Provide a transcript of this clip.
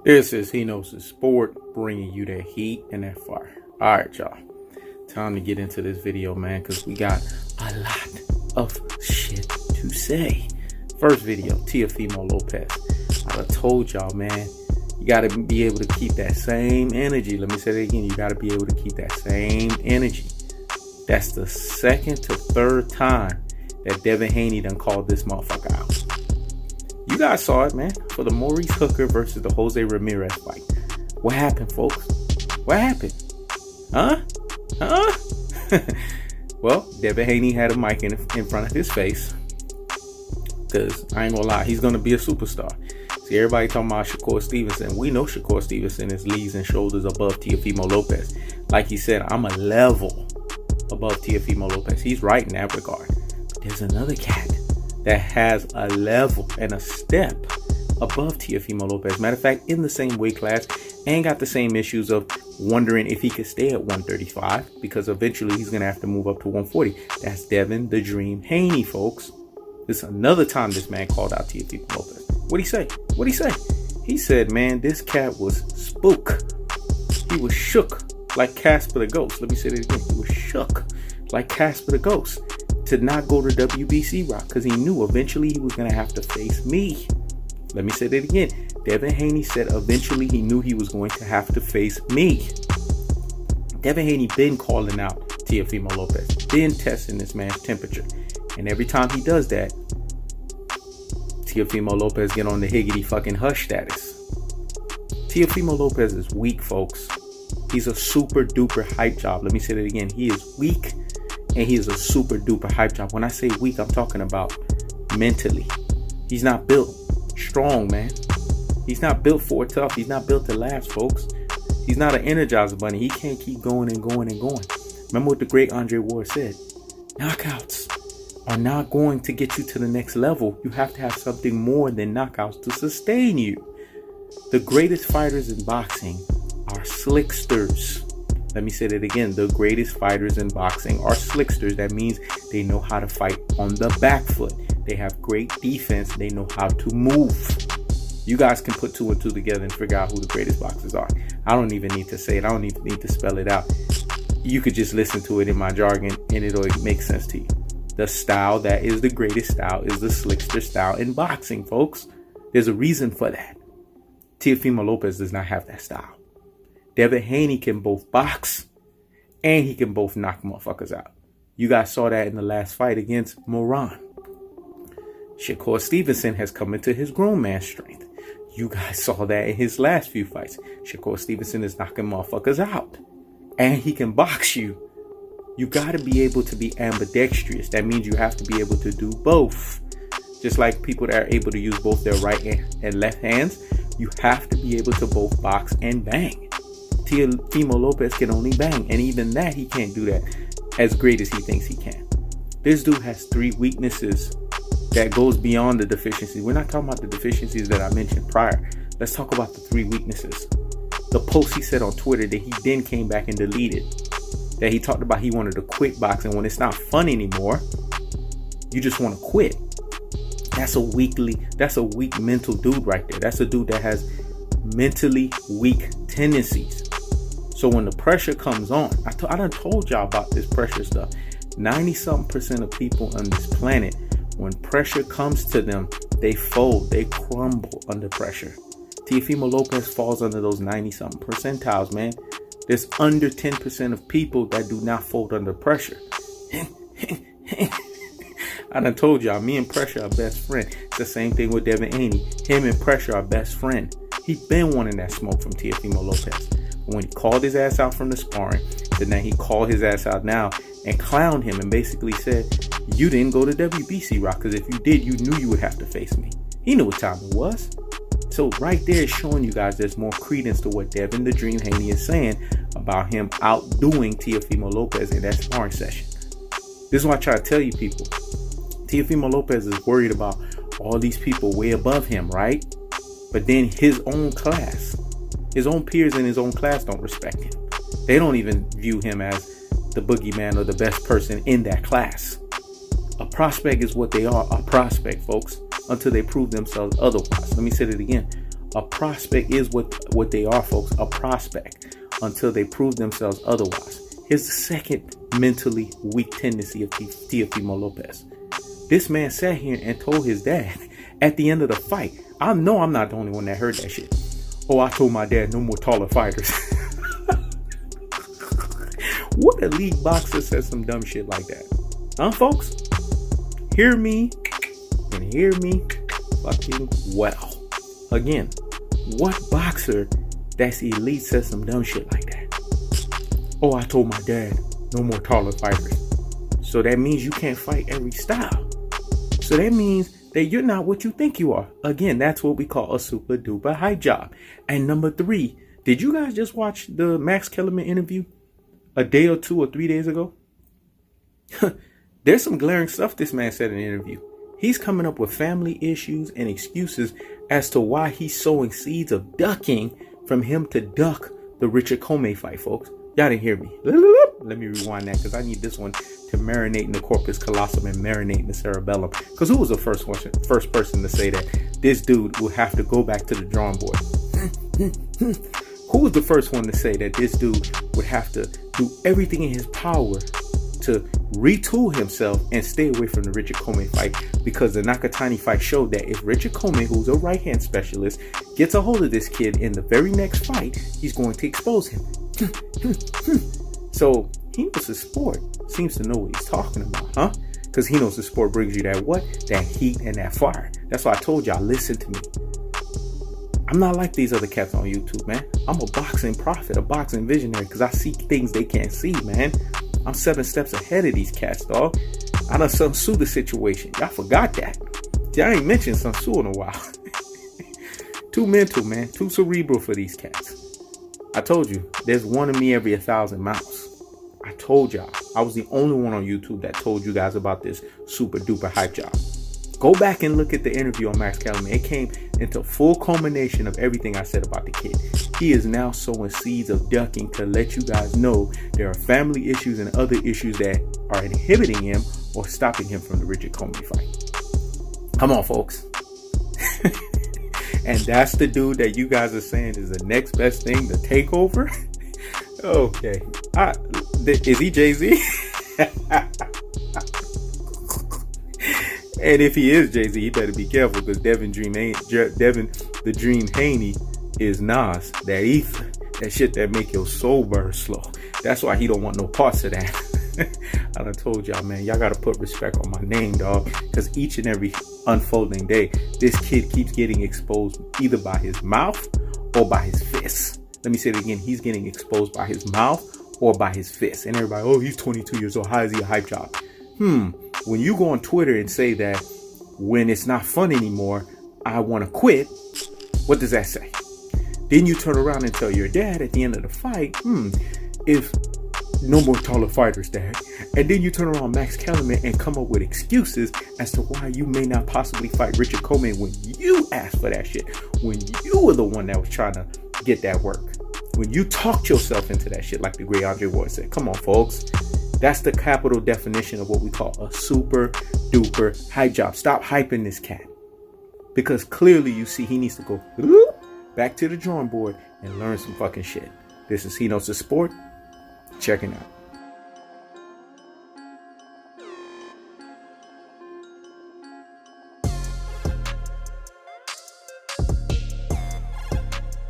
This is He Knows the Sport, bringing you that heat and that fire. All right, y'all. Time to get into this video, man, because we got a lot of shit to say. First video, Teofimo Lopez. I told y'all, man, you got to be able to keep that same energy. Let me say that again. You got to be able to keep that same energy. That's the second to third time that Devin Haney done called this motherfucker out. You guys saw it, man, for the Maurice Hooker versus the Jose Ramirez fight. What happened, folks? What happened? Huh? Well, Devin Haney had a mic in front of his face. Because I ain't gonna lie, he's gonna be a superstar. See, everybody talking about Shakur Stevenson. We know Shakur Stevenson is leagues and shoulders above Teofimo Lopez. Like he said, I'm a level above Teofimo Lopez. He's right in that regard. But there's another cat that has a level and a step above Teofimo Lopez. Matter of fact, in the same weight class, and got the same issues of wondering if he could stay at 135, because eventually he's going to have to move up to 140. That's Devin the Dream Haney, folks. This is another time this man called out Teofimo Lopez. What'd he say? What'd he say? He said, man, this cat was spook. He was shook like Casper the Ghost. Let me say that again. He was shook like Casper the Ghost to not go to WBC route, because he knew eventually he was going to have to face me. Let me say that again. Devin Haney said eventually he knew he was going to have to face me. Devin Haney been calling out Teofimo Lopez, been testing this man's temperature. And every time he does that, Teofimo Lopez get on the higgity fucking hush status. Teofimo Lopez is weak, folks. He's a super duper hype job. Let me say that again. He is weak. And he is a super duper hype job. When I say weak, I'm talking about mentally. He's not built strong, man. He's not built for it tough. He's not built to last, folks. He's not an Energizer bunny. He can't keep going and going and going. Remember what the great Andre Ward said. Knockouts are not going to get you to the next level. You have to have something more than knockouts to sustain you. The greatest fighters in boxing are slicksters. Let me say that again. The greatest fighters in boxing are slicksters. That means they know how to fight on the back foot. They have great defense. They know how to move. You guys can put two and two together and figure out who the greatest boxers are. I don't even need to say it. I don't even need to spell it out. You could just listen to it in my jargon and it'll make sense to you. The style that is the greatest style is the slickster style in boxing, folks. There's a reason for that. Teofimo Lopez does not have that style. Devin Haney can both box and he can both knock motherfuckers out. You guys saw that in the last fight against Moran. Shakur Stevenson has come into his grown man strength. You guys saw that in his last few fights. Shakur Stevenson is knocking motherfuckers out. And he can box you. You got to be able to be ambidextrous. That means you have to be able to do both. Just like people that are able to use both their right and left hands, you have to be able to both box and bang. Teofimo Lopez can only bang, and even that he can't do that as great as he thinks he can. This dude has three weaknesses that goes beyond the deficiencies. We're not talking about the deficiencies that I mentioned prior. Let's talk about the three weaknesses. The post he said on Twitter that he then came back and deleted, that he talked about he wanted to quit boxing when it's not fun anymore. You just want to quit. That's a weak mental dude right there. That's a dude that has mentally weak tendencies. So when the pressure comes on, I done told y'all about this pressure stuff. 90-something% of people on this planet, when pressure comes to them, they fold, they crumble under pressure. Teofimo Lopez falls under those 90-something percentiles, man. There's under 10% of people that do not fold under pressure. I done told y'all, me and pressure are best friend. It's the same thing with Devin Haney. Him and pressure are best friend. He been wanting that smoke from Teofimo Lopez. When he called his ass out from the sparring, then he called his ass out now and clowned him and basically said, you didn't go to WBC route, because if you did, you knew you would have to face me. He knew what time it was. So right there is showing you guys there's more credence to what Devin the Dream Haney is saying about him outdoing Teofimo Lopez in that sparring session. This is why I try to tell you people. Teofimo Lopez is worried about all these people way above him, right? But then his own class, his own peers in his own class don't respect him. They don't even view him as the boogeyman or the best person in that class. A prospect is what they are, a prospect, folks, until they prove themselves otherwise. Let me say it again. A prospect is what they are, folks. A prospect until they prove themselves otherwise. Here's the second mentally weak tendency of Teofimo Lopez. This man sat here and told his dad at the end of the fight. I know I'm not the only one that heard that shit. Oh, I told my dad no more taller fighters. What elite boxer says some dumb shit like that? Huh, folks? Hear me and hear me fucking well. Again, what boxer that's elite says some dumb shit like that? Oh, I told my dad no more taller fighters. So that means you can't fight every style. So that means that you're not what you think you are. Again, that's what we call a super duper hype job. And number 3, did you guys just watch the Max Kellerman interview a day or 2 or 3 days ago? There's some glaring stuff this man said in the interview. He's coming up with family issues and excuses as to why he's sowing seeds of ducking from him to duck the Richard Commey fight, folks. Y'all didn't hear me. Let me rewind that because I need this one to marinate in the corpus callosum and marinate in the cerebellum. Because who was the first person to say that this dude will have to go back to the drawing board? Who was the first one to say that this dude would have to do everything in his power to retool himself and stay away from the Richard Commey fight? Because the Nakatani fight showed that if Richard Commey, who's a right hand specialist, gets a hold of this kid in the very next fight, he's going to expose him. So he knows the sport, seems to know what he's talking about, huh? Because he knows the sport brings you that what? That heat and that fire. That's why I told y'all, listen to me. I'm not like these other cats on YouTube, man. I'm a boxing prophet, a boxing visionary, because I see things they can't see, man. I'm 7 steps ahead of these cats, dog. I done Sun Tzu the situation. Y'all forgot that. Y'all ain't mentioned Sun Tzu in a while. Too mental, man. Too cerebral for these cats. I told you, there's one of me every 1,000 mouths. I told y'all. I was the only one on YouTube that told you guys about this super duper hype job. Go back and look at the interview on Max Kellerman. It came into full culmination of everything I said about the kid. He is now sowing seeds of ducking to let you guys know there are family issues and other issues that are inhibiting him or stopping him from the Richard Commey fight. Come on, folks. And that's the dude that you guys are saying is the next best thing to take over? Okay. Is he Jay-Z? And if he is Jay-Z, he better be careful because Devin the Dream Haney is Nas, that ether, that shit that make your soul burn slow. That's why he don't want no parts of that. I done told y'all, man, y'all gotta put respect on my name, dog, because each and every unfolding day, this kid keeps getting exposed either by his mouth or by his fists. Let me say it again. He's getting exposed by his mouth or by his fists. And everybody, oh, he's 22 years old. How is he a hype job? When you go on Twitter and say that when it's not fun anymore, I want to quit, what does that say? Then you turn around and tell your dad at the end of the fight, if no more taller fighters, dad. And then you turn around Max Kellerman and come up with excuses as to why you may not possibly fight Richard Commey when you asked for that shit. When you were the one that was trying to get that work. When you talked yourself into that shit, like the great Andre Ward said. Come on, folks. That's the capital definition of what we call a super duper hype job. Stop hyping this cat. Because clearly you see he needs to go back to the drawing board and learn some fucking shit. This is He Knows the Sport. Checking out.